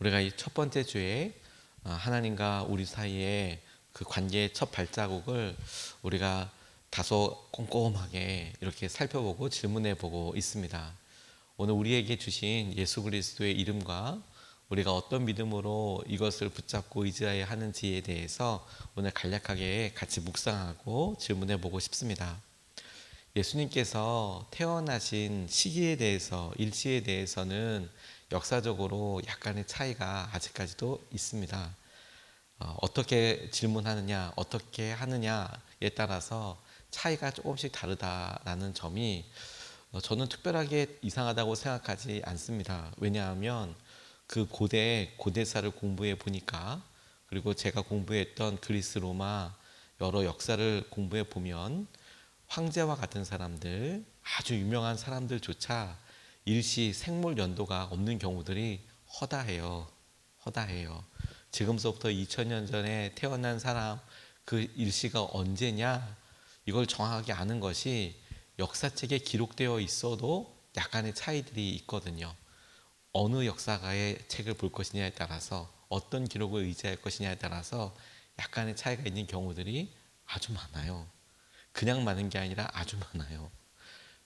우리가 이 첫 번째 주에 하나님과 우리 사이의 그 관계의 첫 발자국을 우리가 다소 꼼꼼하게 이렇게 살펴보고 질문해 보고 있습니다. 오늘 우리에게 주신 예수 그리스도의 이름과 우리가 어떤 믿음으로 이것을 붙잡고 의지해야 하는지에 대해서 오늘 간략하게 같이 묵상하고 질문해 보고 싶습니다. 예수님께서 태어나신 시기에 대해서, 일시에 대해서는 역사적으로 약간의 차이가 아직까지도 있습니다. 어떻게 질문하느냐, 어떻게 하느냐에 따라서 차이가 조금씩 다르다라는 점이 저는 특별하게 이상하다고 생각하지 않습니다. 왜냐하면 그 고대사를 공부해 보니까, 그리고 제가 공부했던 그리스 로마 여러 역사를 공부해 보면 황제와 같은 사람들, 아주 유명한 사람들조차 일시 생물 연도가 없는 경우들이 허다해요. 허다해요. 지금서부터 2000년 전에 태어난 사람 그 일시가 언제냐, 이걸 정확하게 아는 것이 역사책에 기록되어 있어도 약간의 차이들이 있거든요. 어느 역사가의 책을 볼 것이냐에 따라서, 어떤 기록을 의지할 것이냐에 따라서 약간의 차이가 있는 경우들이 아주 많아요. 그냥 많은 게 아니라 아주 많아요.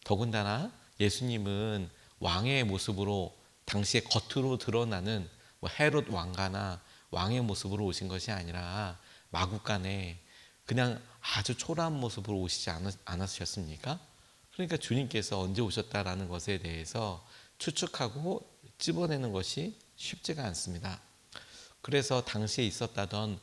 더군다나 예수님은 왕의 모습으로, 당시에 겉으로 드러나는 헤롯 왕가나 왕의 모습으로 오신 것이 아니라 마구간에 그냥 아주 초라한 모습으로 오시지 않으셨습니까? 그러니까 주님께서 언제 오셨다라는 것에 대해서 추측하고 찝어내는 것이 쉽지가 않습니다. 그래서 당시에 있었다던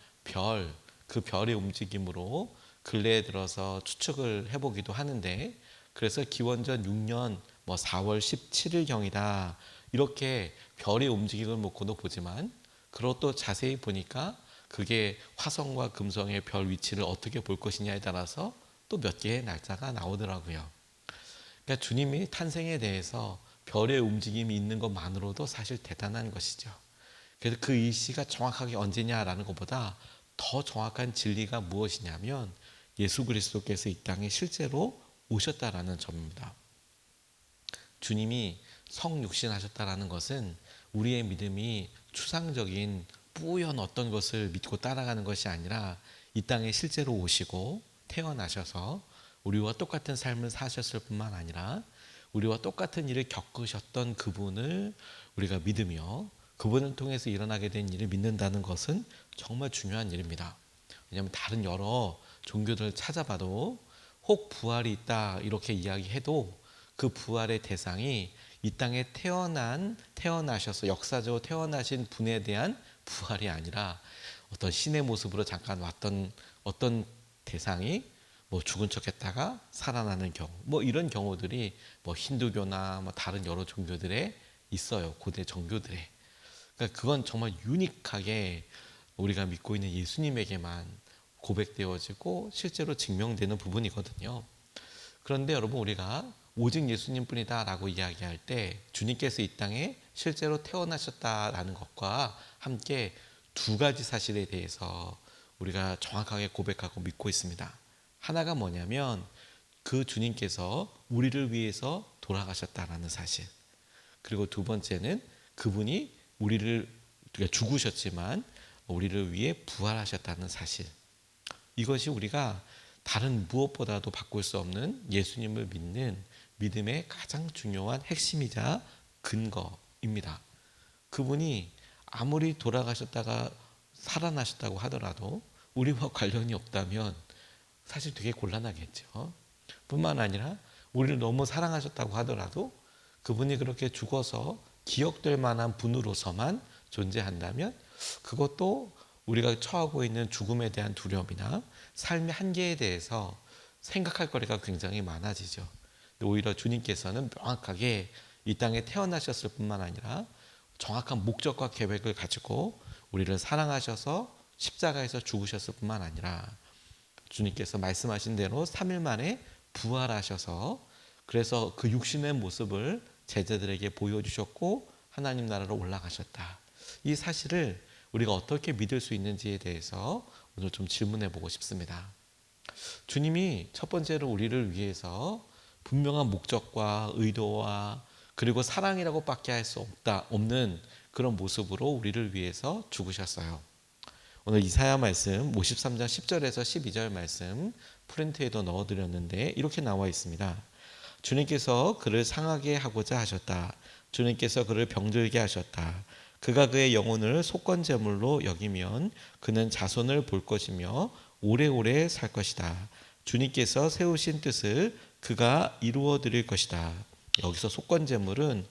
그 별의 움직임으로 근래에 들어서 추측을 해보기도 하는데, 그래서 기원전 6년 4월 17일경이다 이렇게 별의 움직임을 놓고도 보지만, 그리고 또 자세히 보니까 그게 화성과 금성의 별 위치를 어떻게 볼 것이냐에 따라서 또 몇 개의 날짜가 나오더라고요. 그러니까 주님의 탄생에 대해서 별의 움직임이 있는 것만으로도 사실 대단한 것이죠. 그래서 그 일시가 정확하게 언제냐라는 것보다 더 정확한 진리가 무엇이냐면 예수 그리스도께서 이 땅에 실제로 오셨다라는 점입니다. 주님이 성육신하셨다라는 것은 우리의 믿음이 추상적인 뿌연 어떤 것을 믿고 따라가는 것이 아니라 이 땅에 실제로 오시고 태어나셔서 우리와 똑같은 삶을 사셨을 뿐만 아니라 우리와 똑같은 일을 겪으셨던 그분을 우리가 믿으며 그분을 통해서 일어나게 된 일을 믿는다는 것은 정말 중요한 일입니다. 왜냐하면 다른 여러 종교들을 찾아봐도 혹 부활이 있다 이렇게 이야기해도 그 부활의 대상이 이 땅에 태어나셔서 역사적으로 태어나신 분에 대한 부활이 아니라 어떤 신의 모습으로 잠깐 왔던 어떤 대상이 죽은 척했다가 살아나는 경우, 이런 경우들이 힌두교나 다른 여러 종교들에 있어요. 고대 종교들에. 그러니까 그건 정말 유니크하게 우리가 믿고 있는 예수님에게만 고백되어지고 실제로 증명되는 부분이거든요. 그런데 여러분, 우리가 오직 예수님뿐이다 라고 이야기할 때 주님께서 이 땅에 실제로 태어나셨다라는 것과 함께 두 가지 사실에 대해서 우리가 정확하게 고백하고 믿고 있습니다. 하나가 뭐냐면 그 주님께서 우리를 위해서 돌아가셨다라는 사실, 그리고 두 번째는 그분이 우리를 죽으셨지만 우리를 위해 부활하셨다는 사실. 이것이 우리가 다른 무엇보다도 바꿀 수 없는 예수님을 믿는 믿음의 가장 중요한 핵심이자 근거입니다. 그분이 아무리 돌아가셨다가 살아나셨다고 하더라도 우리와 관련이 없다면 사실 되게 곤란하겠죠. 뿐만 아니라 우리를 너무 사랑하셨다고 하더라도 그분이 그렇게 죽어서 기억될 만한 분으로서만 존재한다면 그것도 우리가 처하고 있는 죽음에 대한 두려움이나 삶의 한계에 대해서 생각할 거리가 굉장히 많아지죠. 오히려 주님께서는 명확하게 이 땅에 태어나셨을 뿐만 아니라 정확한 목적과 계획을 가지고 우리를 사랑하셔서 십자가에서 죽으셨을 뿐만 아니라 주님께서 말씀하신 대로 3일 만에 부활하셔서 그래서 그 육신의 모습을 제자들에게 보여주셨고 하나님 나라로 올라가셨다. 이 사실을 우리가 어떻게 믿을 수 있는지에 대해서 오늘 좀 질문해 보고 싶습니다. 주님이 첫 번째로 우리를 위해서 분명한 목적과 의도와 그리고 사랑이라고 밖에 할 수 없는 그런 모습으로 우리를 위해서 죽으셨어요. 오늘 이사야 말씀 53장 10절에서 12절 말씀 프린트에도 넣어드렸는데 이렇게 나와 있습니다. 주님께서 그를 상하게 하고자 하셨다. 주님께서 그를 병들게 하셨다. 그가 그의 영혼을 속건제물로 여기면 그는 자손을 볼 것이며 오래오래 살 것이다. 주님께서 세우신 뜻을 그가 이루어 드릴 것이다. 여기서 속건제물은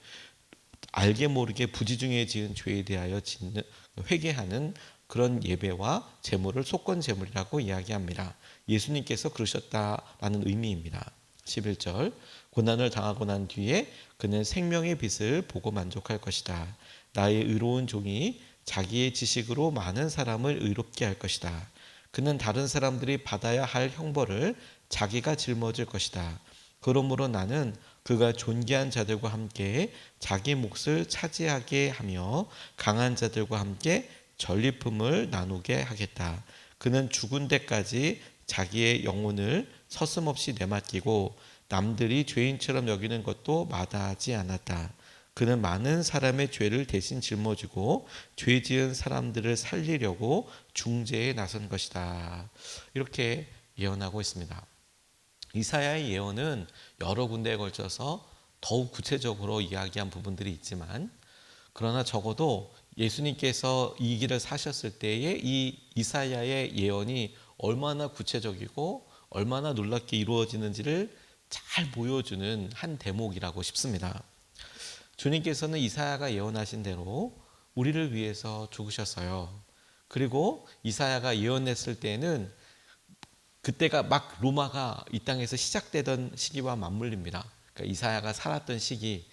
알게 모르게 부지 중에 지은 죄에 대하여 짓는 회개하는 그런 예배와 제물을 속건제물이라고 이야기합니다. 예수님께서 그러셨다라는 의미입니다. 11절 고난을 당하고 난 뒤에 그는 생명의 빛을 보고 만족할 것이다. 나의 의로운 종이 자기의 지식으로 많은 사람을 의롭게 할 것이다. 그는 다른 사람들이 받아야 할 형벌을 자기가 짊어질 것이다. 그러므로 나는 그가 존귀한 자들과 함께 자기 몫을 차지하게 하며 강한 자들과 함께 전리품을 나누게 하겠다. 그는 죽은 데까지 자기의 영혼을 서슴없이 내맡기고 남들이 죄인처럼 여기는 것도 마다하지 않았다. 그는 많은 사람의 죄를 대신 짊어지고 죄 지은 사람들을 살리려고 중재에 나선 것이다. 이렇게 예언하고 있습니다. 이사야의 예언은 여러 군데에 걸쳐서 더욱 구체적으로 이야기한 부분들이 있지만 그러나 적어도 예수님께서 이 길을 사셨을 때에 이 이사야의 예언이 얼마나 구체적이고 얼마나 놀랍게 이루어지는지를 잘 보여주는 한 대목이라고 싶습니다. 주님께서는 이사야가 예언하신 대로 우리를 위해서 죽으셨어요. 그리고 이사야가 예언했을 때는 그때가 막 로마가 이 땅에서 시작되던 시기와 맞물립니다. 그러니까 이사야가 살았던 시기,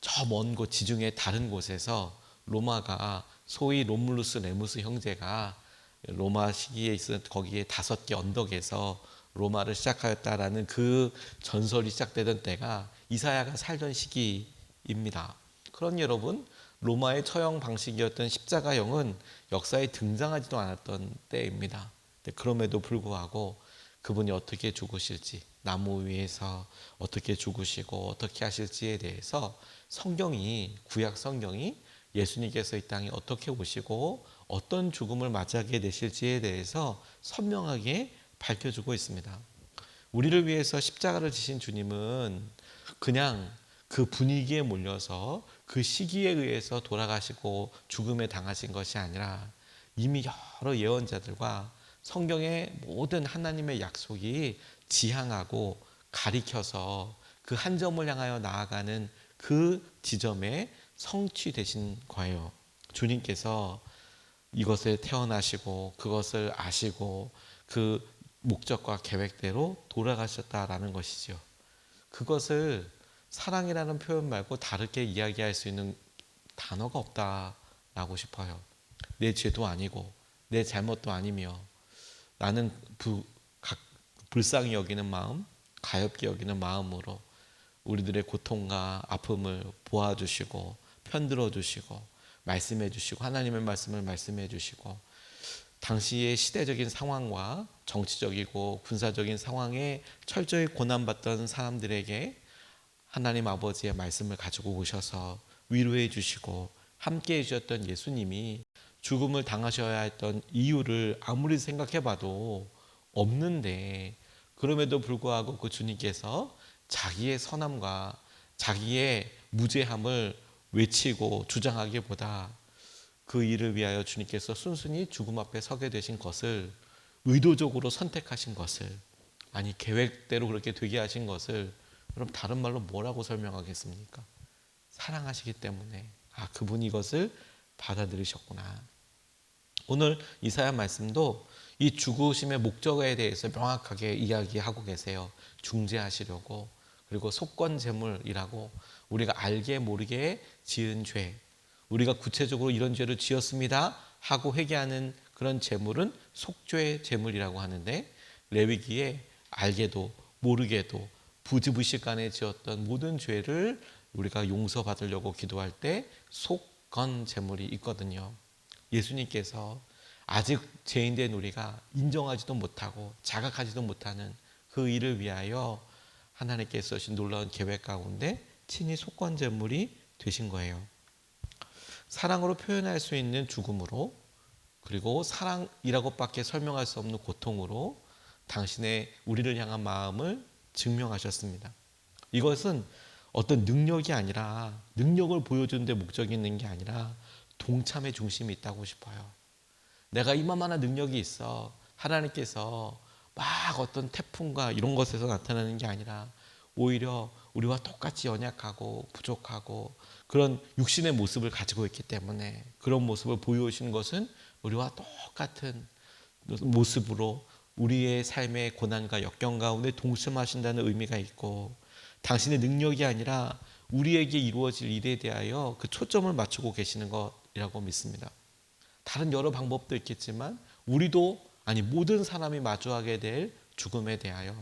저 먼 곳 지중해 다른 곳에서 로마가 소위 롬물루스 레무스 형제가 로마 시기에 있었던 거기에 5개 언덕에서 로마를 시작하였다라는 그 전설이 시작되던 때가 이사야가 살던 시기입니다. 그러니 여러분, 로마의 처형 방식이었던 십자가형은 역사에 등장하지도 않았던 때입니다. 그럼에도 불구하고 그분이 어떻게 죽으실지, 나무 위에서 어떻게 죽으시고 어떻게 하실지에 대해서 성경이, 구약 성경이 예수님께서 이 땅에 어떻게 오시고 어떤 죽음을 맞이하게 되실지에 대해서 선명하게 밝혀주고 있습니다. 우리를 위해서 십자가를 지신 주님은 그냥 그 분위기에 몰려서 그 시기에 의해서 돌아가시고 죽음에 당하신 것이 아니라 이미 여러 예언자들과 성경의 모든 하나님의 약속이 지향하고 가리켜서 그 한 점을 향하여 나아가는 그 지점에 성취되신 거예요. 주님께서 이것에 태어나시고 그것을 아시고 그 목적과 계획대로 돌아가셨다라는 것이죠. 그것을 사랑이라는 표현 말고 다르게 이야기할 수 있는 단어가 없다라고 싶어요. 내 죄도 아니고 내 잘못도 아니며 나는 불쌍히 여기는 마음, 가엾게 여기는 마음으로 우리들의 고통과 아픔을 보아주시고 편들어 주시고 말씀해 주시고 하나님의 말씀을 말씀해 주시고 당시의 시대적인 상황과 정치적이고 군사적인 상황에 철저히 고난받던 사람들에게 하나님 아버지의 말씀을 가지고 오셔서 위로해 주시고 함께 해주셨던 예수님이 죽음을 당하셔야 했던 이유를 아무리 생각해봐도 없는데 그럼에도 불구하고 그 주님께서 자기의 선함과 자기의 무죄함을 외치고 주장하기보다 그 일을 위하여 주님께서 순순히 죽음 앞에 서게 되신 것을 의도적으로 선택하신 것을 아니 계획대로 그렇게 되게 하신 것을 그럼 다른 말로 뭐라고 설명하겠습니까? 사랑하시기 때문에 그분이 이것을 받아들이셨구나. 오늘 이사야 말씀도 이 죽으심의 목적에 대해서 명확하게 이야기하고 계세요. 중재하시려고 그리고 속건제물이라고 우리가 알게 모르게 지은 죄 우리가 구체적으로 이런 죄를 지었습니다 하고 회개하는 그런 제물은 속죄 제물이라고 하는데 레위기에 알게도 모르게도 부지불식간에 지었던 모든 죄를 우리가 용서받으려고 기도할 때 속건 제물이 있거든요. 예수님께서 아직 죄인된 우리가 인정하지도 못하고 자각하지도 못하는 그 일을 위하여 하나님께서 주신 놀라운 계획 가운데 친히 속건 제물이 되신 거예요. 사랑으로 표현할 수 있는 죽음으로, 그리고 사랑이라고밖에 설명할 수 없는 고통으로 당신의 우리를 향한 마음을 증명하셨습니다. 이것은 어떤 능력이 아니라, 능력을 보여주는 데 목적이 있는 게 아니라 동참의 중심이 있다고 싶어요. 내가 이만한 능력이 있어. 하나님께서 막 어떤 태풍과 이런 것에서 나타나는 게 아니라 오히려 우리와 똑같이 연약하고 부족하고 그런 육신의 모습을 가지고 있기 때문에 그런 모습을 보여주시는 것은 우리와 똑같은 모습으로 우리의 삶의 고난과 역경 가운데 동참하신다는 의미가 있고, 당신의 능력이 아니라 우리에게 이루어질 일에 대하여 그 초점을 맞추고 계시는 것이라고 믿습니다. 다른 여러 방법도 있겠지만 우리도, 아니 모든 사람이 마주하게 될 죽음에 대하여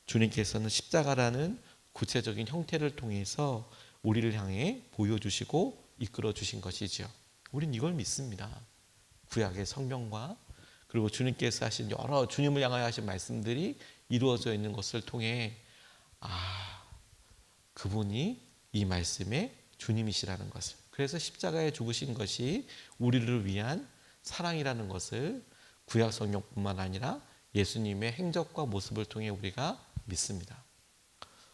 주님께서는 십자가라는 구체적인 형태를 통해서 우리를 향해 보여주시고 이끌어 주신 것이지요. 우린 이걸 믿습니다. 구약의 성경과 그리고 주님께서 하신 여러 주님을 향하여 하신 말씀들이 이루어져 있는 것을 통해 그분이 이 말씀의 주님이시라는 것을, 그래서 십자가에 죽으신 것이 우리를 위한 사랑이라는 것을 구약 성경뿐만 아니라 예수님의 행적과 모습을 통해 우리가 믿습니다.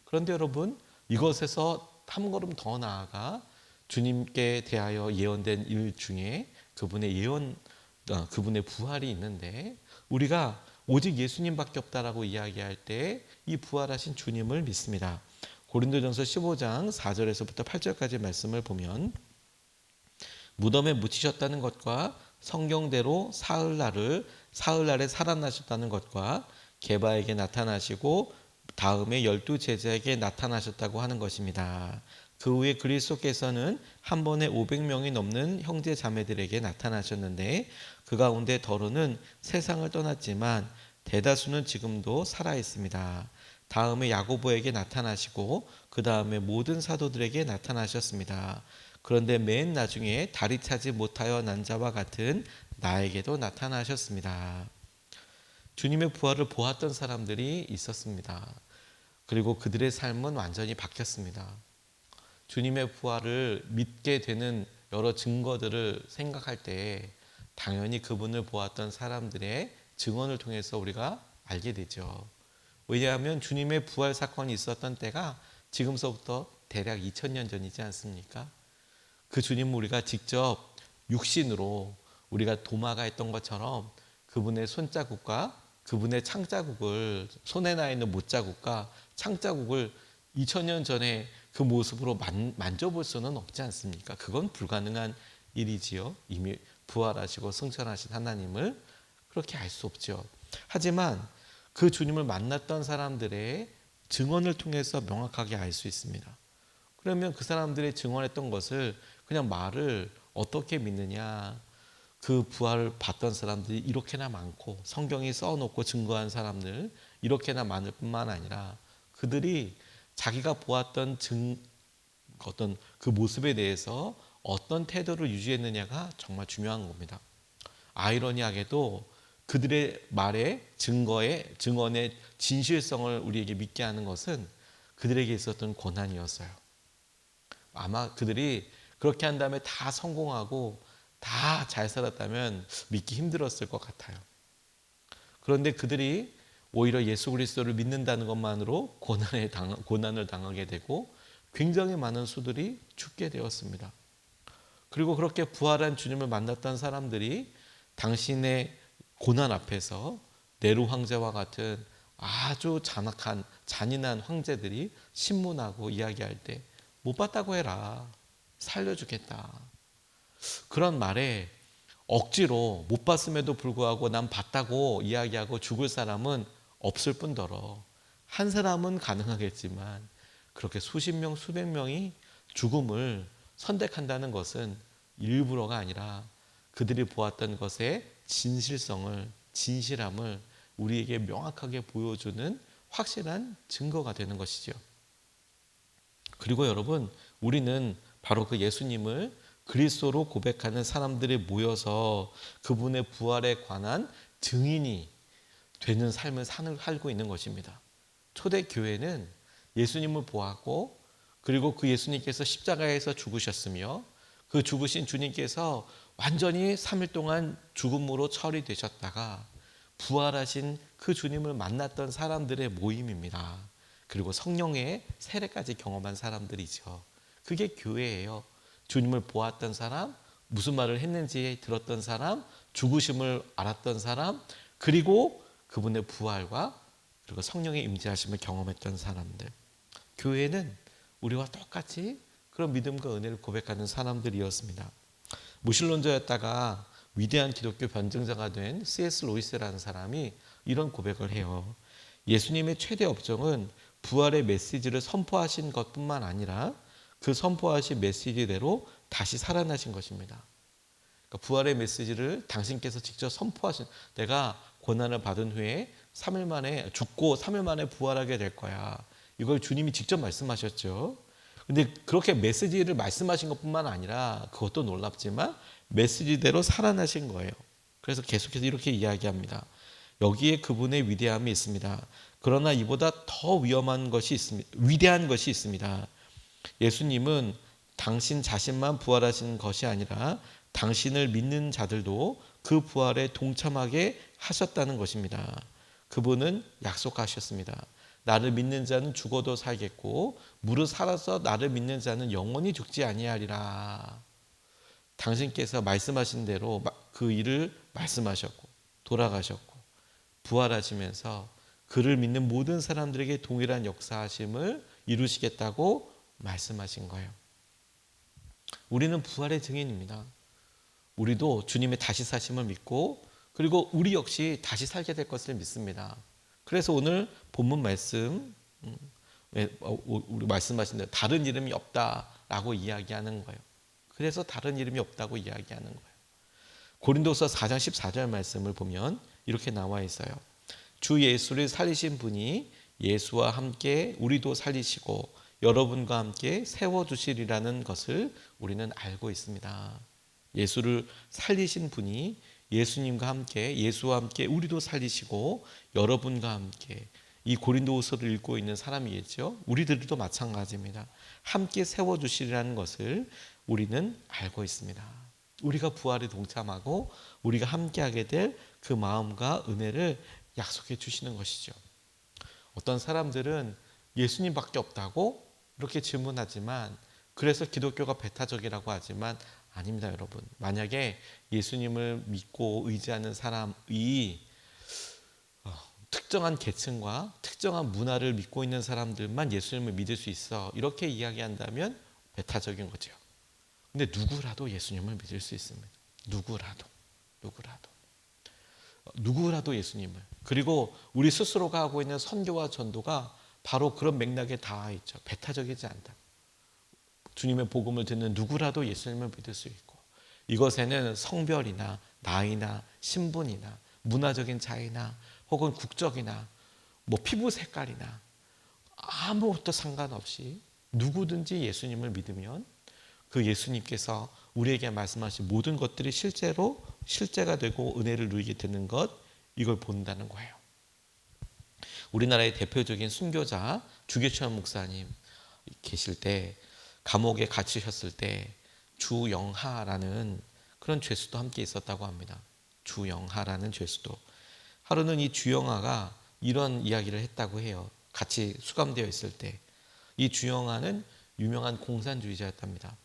그런데 여러분, 이것에서 한 걸음 더 나아가 주님께 대하여 예언된 일 중에 그분의 부활이 있는데, 우리가 오직 예수님밖에 없다라고 이야기할 때 이 부활하신 주님을 믿습니다. 고린도전서 15장 4절에서부터 8절까지 말씀을 보면, 무덤에 묻히셨다는 것과 성경대로 사흘날에 살아나셨다는 것과 게바에게 나타나시고 다음에 12제자에게 나타나셨다고 하는 것입니다. 그 후에 그리스도께서는 한 번에 500명이 넘는 형제 자매들에게 나타나셨는데, 그 가운데 더러는 세상을 떠났지만 대다수는 지금도 살아 있습니다. 다음에 야고보에게 나타나시고 그 다음에 모든 사도들에게 나타나셨습니다. 그런데 맨 나중에 다리 차지 못하여 난 자와 같은 나에게도 나타나셨습니다. 주님의 부활을 보았던 사람들이 있었습니다. 그리고 그들의 삶은 완전히 바뀌었습니다. 주님의 부활을 믿게 되는 여러 증거들을 생각할 때 당연히 그분을 보았던 사람들의 증언을 통해서 우리가 알게 되죠. 왜냐하면 주님의 부활 사건이 있었던 때가 지금서부터 대략 2000년 전이지 않습니까? 그 주님을 우리가 직접 육신으로 우리가 도마가 했던 것처럼 그분의 손자국과 그분의 창자국을, 손에 나 있는 못자국과 창자국을 2000년 전에 그 모습으로 만져볼 수는 없지 않습니까? 그건 불가능한 일이지요. 이미 부활하시고 승천하신 하나님을 그렇게 알 수 없죠. 하지만 그 주님을 만났던 사람들의 증언을 통해서 명확하게 알 수 있습니다. 그러면 그 사람들의 증언했던 것을 그냥 말을 어떻게 믿느냐? 그 부활을 봤던 사람들이 이렇게나 많고 성경이 써놓고 증거한 사람들 이렇게나 많을 뿐만 아니라 그들이 자기가 보았던 어떤 그 모습에 대해서 어떤 태도를 유지했느냐가 정말 중요한 겁니다. 아이러니하게도 그들의 말의 증언의 진실성을 우리에게 믿게 하는 것은 그들에게 있었던 고난이었어요. 아마 그들이 그렇게 한 다음에 다 성공하고 다 잘 살았다면 믿기 힘들었을 것 같아요. 그런데 그들이 오히려 예수 그리스도를 믿는다는 것만으로 고난을 당하게 되고 굉장히 많은 수들이 죽게 되었습니다. 그리고 그렇게 부활한 주님을 만났던 사람들이 당신의 고난 앞에서 네로 황제와 같은 아주 잔인한 황제들이 신문하고 이야기할 때 못 봤다고 해라, 살려주겠다, 그런 말에 억지로 못 봤음에도 불구하고 난 봤다고 이야기하고 죽을 사람은 없을 뿐더러 한 사람은 가능하겠지만 그렇게 수십 명 수백 명이 죽음을 선택한다는 것은 일부러가 아니라 그들이 보았던 것의 진실함을 우리에게 명확하게 보여주는 확실한 증거가 되는 것이죠. 그리고 여러분, 우리는 바로 그 예수님을 그리스도로 고백하는 사람들이 모여서 그분의 부활에 관한 증인이 되는 삶을 살고 있는 것입니다. 초대 교회는 예수님을 보았고, 그리고 그 예수님께서 십자가에서 죽으셨으며 그 죽으신 주님께서 완전히 3일 동안 죽음으로 처리되셨다가 부활하신 그 주님을 만났던 사람들의 모임입니다. 그리고 성령의 세례까지 경험한 사람들이죠. 그게 교회예요. 주님을 보았던 사람, 무슨 말을 했는지 들었던 사람, 죽으심을 알았던 사람, 그리고 그분의 부활과 그리고 성령의 임재하심을 경험했던 사람들. 교회는 우리와 똑같이 그런 믿음과 은혜를 고백하는 사람들이었습니다. 무신론자였다가 위대한 기독교 변증자가 된 C.S. 로이스라는 사람이 이런 고백을 해요. 예수님의 최대 업적은 부활의 메시지를 선포하신 것뿐만 아니라 그 선포하신 메시지대로 다시 살아나신 것입니다. 그러니까 부활의 메시지를 당신께서 직접 선포하신, 내가 고난을 받은 후에 3일 만에 죽고 3일 만에 부활하게 될 거야. 이걸 주님이 직접 말씀하셨죠. 근데 그렇게 메시지를 말씀하신 것뿐만 아니라 그것도 놀랍지만 메시지대로 살아나신 거예요. 그래서 계속해서 이렇게 이야기합니다. 여기에 그분의 위대함이 있습니다. 그러나 이보다 더 위대한 것이 있습니다. 예수님은 당신 자신만 부활하신 것이 아니라 당신을 믿는 자들도 그 부활에 동참하게 하셨다는 것입니다. 그분은 약속하셨습니다. 나를 믿는 자는 죽어도 살겠고 무릇 살아서 나를 믿는 자는 영원히 죽지 아니하리라. 당신께서 말씀하신 대로 그 일을 말씀하셨고 돌아가셨고 부활하시면서 그를 믿는 모든 사람들에게 동일한 역사하심을 이루시겠다고 말씀하신 거예요. 우리는 부활의 증인입니다. 우리도 주님의 다시 사심을 믿고 그리고 우리 역시 다시 살게 될 것을 믿습니다. 그래서 오늘 본문 말씀 우리 말씀하신 대로 다른 이름이 없다라고 이야기하는 거예요. 그래서 다른 이름이 없다고 이야기하는 거예요. 고린도서 4장 14절 말씀을 보면 이렇게 나와 있어요. 주 예수를 살리신 분이 예수와 함께 우리도 살리시고 여러분과 함께 세워주시리라는 것을 우리는 알고 있습니다. 예수를 살리신 분이 예수님과 함께 예수와 함께 우리도 살리시고 여러분과 함께 이 고린도후서를 읽고 있는 사람이겠죠. 우리들도 마찬가지입니다. 함께 세워주시리라는 것을 우리는 알고 있습니다. 우리가 부활에 동참하고 우리가 함께하게 될 그 마음과 은혜를 약속해 주시는 것이죠. 어떤 사람들은 예수님밖에 없다고 이렇게 질문하지만 그래서 기독교가 배타적이라고 하지만 아닙니다, 여러분. 만약에 예수님을 믿고 의지하는 사람이 특정한 계층과 특정한 문화를 믿고 있는 사람들만 예수님을 믿을 수 있어 이렇게 이야기한다면 배타적인 거죠. 근데 누구라도 예수님을 믿을 수 있습니다. 누구라도 예수님을. 그리고 우리 스스로가 하고 있는 선교와 전도가 바로 그런 맥락에 닿아 있죠. 배타적이지 않다. 주님의 복음을 듣는 누구라도 예수님을 믿을 수 있고 이것에는 성별이나 나이나 신분이나 문화적인 차이나 혹은 국적이나 피부 색깔이나 아무것도 상관없이 누구든지 예수님을 믿으면 그 예수님께서 우리에게 말씀하신 모든 것들이 실제로 실제가 되고 은혜를 누리게 되는 것, 이걸 본다는 거예요. 우리나라의 대표적인 순교자 주기철 목사님 계실 때 감옥에 갇히셨을 때 주영하라는 그런 죄수도 함께 있었다고 합니다. 주영하라는 죄수도. 하루는 이 주영하가 이런 이야기를 했다고 해요. 같이 수감되어 있을 때. 이 주영하는 유명한 공산주의자였답니다.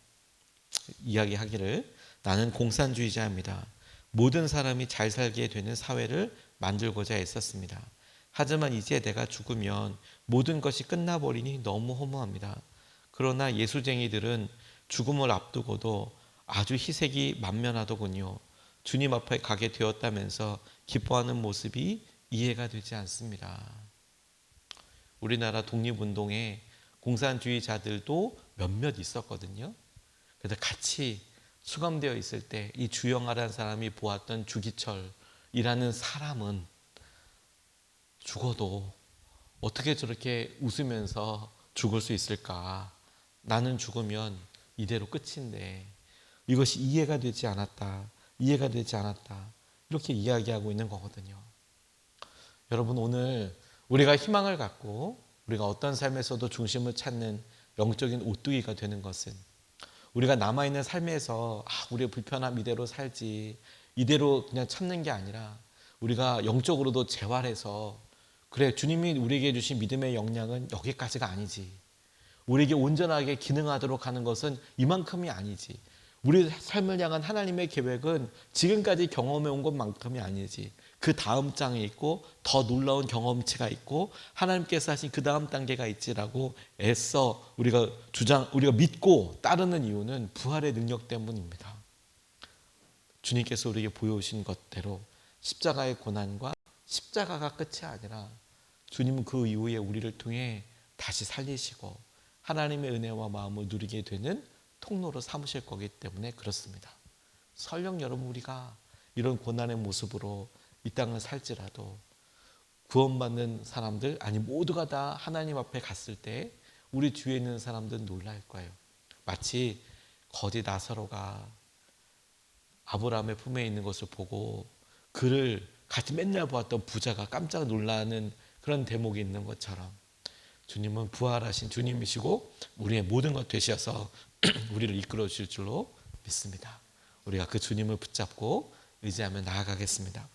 이야기하기를 나는 공산주의자입니다. 모든 사람이 잘 살게 되는 사회를 만들고자 애썼습니다. 하지만 이제 내가 죽으면 모든 것이 끝나버리니 너무 허무합니다. 그러나 예수쟁이들은 죽음을 앞두고도 아주 희색이 만면하더군요. 주님 앞에 가게 되었다면서 기뻐하는 모습이 이해가 되지 않습니다. 우리나라 독립운동에 공산주의자들도 몇몇 있었거든요. 그래서 같이 수감되어 있을 때 이 주영하라는 사람이 보았던 주기철이라는 사람은 죽어도 어떻게 저렇게 웃으면서 죽을 수 있을까? 나는 죽으면 이대로 끝인데 이것이 이해가 되지 않았다. 이렇게 이야기하고 있는 거거든요. 여러분, 오늘 우리가 희망을 갖고 우리가 어떤 삶에서도 중심을 찾는 영적인 오뚜기가 되는 것은 우리가 남아있는 삶에서 우리의 불편함 이대로 살지, 이대로 그냥 참는 게 아니라 우리가 영적으로도 재활해서, 그래, 주님이 우리에게 주신 믿음의 역량은 여기까지가 아니지, 우리에게 온전하게 기능하도록 하는 것은 이만큼이 아니지, 우리 삶을 향한 하나님의 계획은 지금까지 경험해 온 것만큼이 아니지, 그 다음 장에 있고 더 놀라운 경험치가 있고 하나님께서 하신 그 다음 단계가 있지라고 애써 우리가 믿고 따르는 이유는 부활의 능력 때문입니다. 주님께서 우리에게 보여주신 것대로 십자가의 고난과 십자가가 끝이 아니라 주님은 그 이후에 우리를 통해 다시 살리시고 하나님의 은혜와 마음을 누리게 되는 통로로 삼으실 거기 때문에 그렇습니다. 설령 여러분 우리가 이런 고난의 모습으로 이 땅을 살지라도 구원받는 사람들, 아니 모두가 다 하나님 앞에 갔을 때 우리 주위에 있는 사람들은 놀랄 거예요. 마치 거지 나사로가 아브라함의 품에 있는 것을 보고 그를 같이 맨날 보았던 부자가 깜짝 놀라는 그런 대목이 있는 것처럼 주님은 부활하신 주님이시고 우리의 모든 것 되셔서 우리를 이끌어 주실 줄로 믿습니다. 우리가 그 주님을 붙잡고 의지하며 나아가겠습니다.